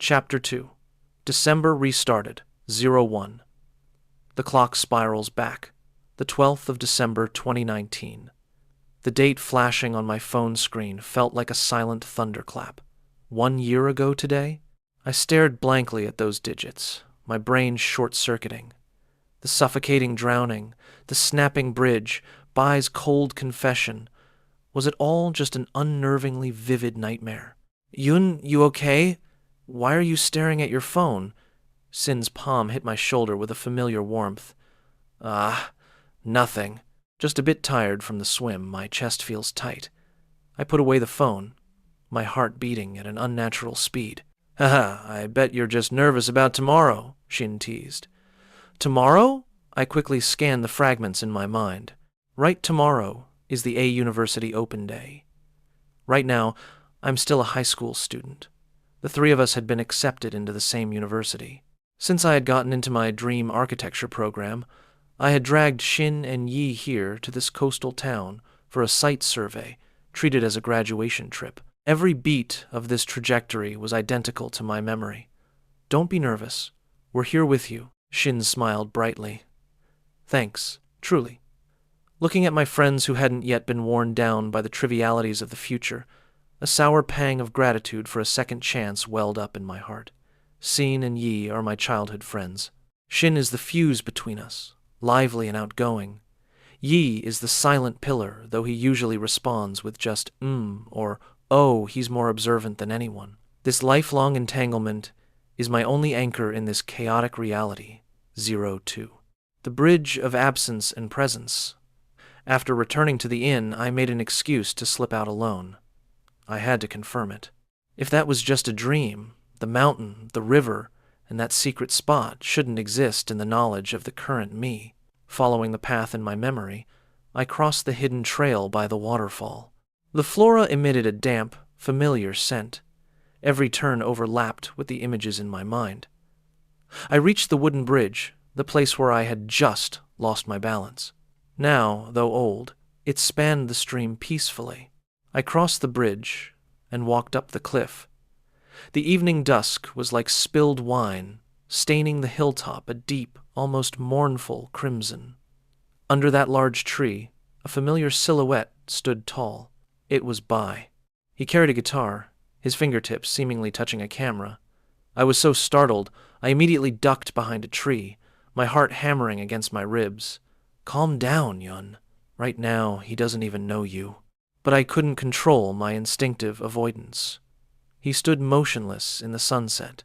Chapter 2. December restarted. 01. The clock spirals back. The 12th of December 2019. The date flashing on my phone screen felt like a silent thunderclap. 1 year ago today? I stared blankly at those digits, my brain short-circuiting. The suffocating drowning, the snapping bridge, Bai's cold confession. Was it all just an unnervingly vivid nightmare? Yun, you okay? Why are you staring at your phone? Sin's palm hit my shoulder with a familiar warmth. Nothing. Just a bit tired from the swim. My chest feels tight. I put away the phone, my heart beating at an unnatural speed. Haha, I bet you're just nervous about tomorrow, Shin teased. Tomorrow? I quickly scanned the fragments in my mind. Right tomorrow is the A University Open Day. Right now, I'm still a high school student. The three of us had been accepted into the same university. Since I had gotten into my dream architecture program, I had dragged Shin and Yi here to this coastal town for a site survey, treated as a graduation trip. Every beat of this trajectory was identical to my memory. Don't be nervous. We're here with you. Shin smiled brightly. Thanks, truly. Looking at my friends who hadn't yet been worn down by the trivialities of the future, a sour pang of gratitude for a second chance welled up in my heart. Sin and Yi are my childhood friends. Shin is the fuse between us, lively and outgoing. Yi is the silent pillar, though he usually responds with just or oh, he's more observant than anyone. This lifelong entanglement is my only anchor in this chaotic reality, 02. The bridge of absence and presence. After returning to the inn, I made an excuse to slip out alone. I had to confirm it. If that was just a dream, the mountain, the river, and that secret spot shouldn't exist in the knowledge of the current me. Following the path in my memory, I crossed the hidden trail by the waterfall. The flora emitted a damp, familiar scent. Every turn overlapped with the images in my mind. I reached the wooden bridge, the place where I had just lost my balance. Now, though old, it spanned the stream peacefully. I crossed the bridge and walked up the cliff. The evening dusk was like spilled wine, staining the hilltop a deep, almost mournful crimson. Under that large tree, a familiar silhouette stood tall. It was Bai. He carried a guitar, his fingertips seemingly touching a camera. I was so startled, I immediately ducked behind a tree, my heart hammering against my ribs. Calm down, Yun. Right now, he doesn't even know you. But I couldn't control my instinctive avoidance. He stood motionless in the sunset,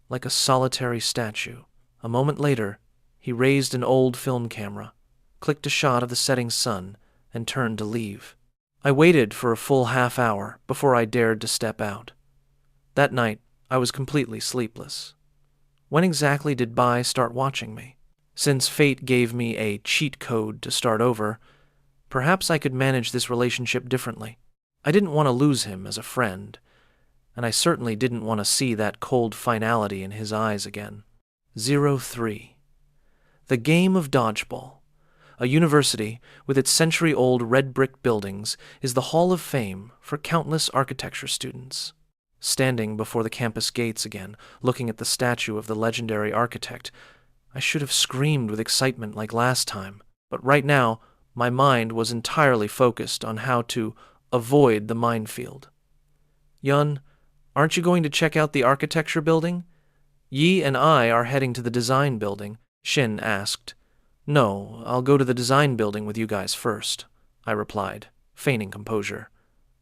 like a solitary statue. A moment later, he raised an old film camera, clicked a shot of the setting sun, and turned to leave. I waited for a full half hour before I dared to step out. That night, I was completely sleepless. When exactly did Bai start watching me? Since fate gave me a cheat code to start over, perhaps I could manage this relationship differently. I didn't want to lose him as a friend, and I certainly didn't want to see that cold finality in his eyes again. 03. The game of dodgeball. A university, with its century-old red brick buildings, is the hall of fame for countless architecture students. Standing before the campus gates again, looking at the statue of the legendary architect, I should have screamed with excitement like last time, but right now, my mind was entirely focused on how to avoid the minefield. Yun, aren't you going to check out the architecture building? Yi and I are heading to the design building, Shin asked. No, I'll go to the design building with you guys first, I replied, feigning composure.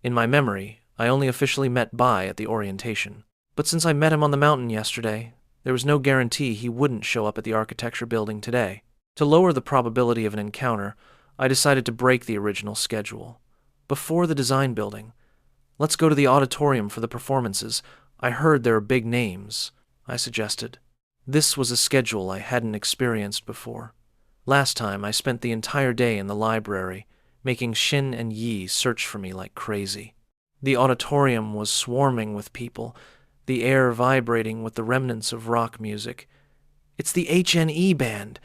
In my memory, I only officially met Bai at the orientation. But since I met him on the mountain yesterday, there was no guarantee he wouldn't show up at the architecture building today. To lower the probability of an encounter, I decided to break the original schedule. Before the design building, let's go to the auditorium for the performances. I heard there are big names, I suggested. This was a schedule I hadn't experienced before. Last time, I spent the entire day in the library, making Shin and Yi search for me like crazy. The auditorium was swarming with people, the air vibrating with the remnants of rock music. It's the HNE band.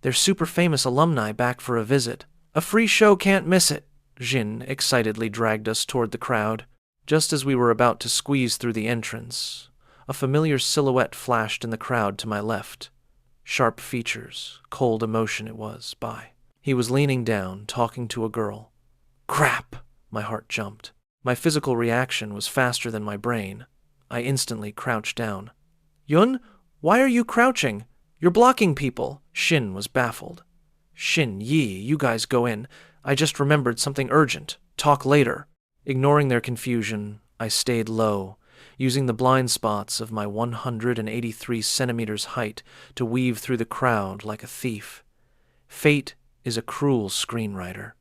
They're super famous alumni back for a visit. A free show can't miss it. Jin excitedly dragged us toward the crowd. Just as we were about to squeeze through the entrance, A familiar silhouette flashed in the crowd to my left. Sharp features, cold emotion it was, by. He was leaning down, talking to a girl. Crap! My heart jumped. My physical reaction was faster than my brain. I instantly crouched down. Yun, why are you crouching? You're blocking people. Shin was baffled. Shin, Yi, you guys go in. I just remembered something urgent. Talk later. Ignoring their confusion, I stayed low, using the blind spots of my 183 centimeters height to weave through the crowd like a thief. Fate is a cruel screenwriter.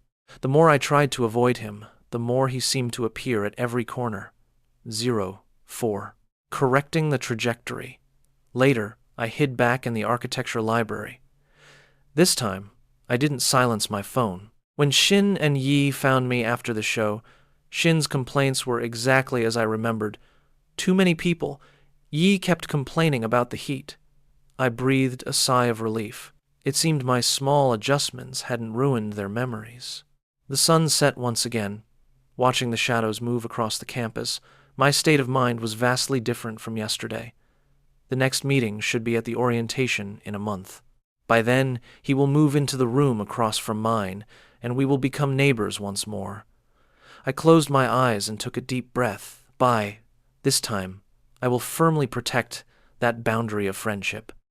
The more I tried to avoid him, the more he seemed to appear at every corner. 0, 4. Correcting the trajectory. Later, I hid back in the architecture library. This time, I didn't silence my phone. When Shin and Yi found me after the show, Shin's complaints were exactly as I remembered. Too many people. Yi kept complaining about the heat. I breathed a sigh of relief. It seemed my small adjustments hadn't ruined their memories. The sun set once again. Watching the shadows move across the campus, my state of mind was vastly different from yesterday. The next meeting should be at the orientation in a month. By then, he will move into the room across from mine, and we will become neighbors once more. I closed my eyes and took a deep breath. This time, I will firmly protect that boundary of friendship.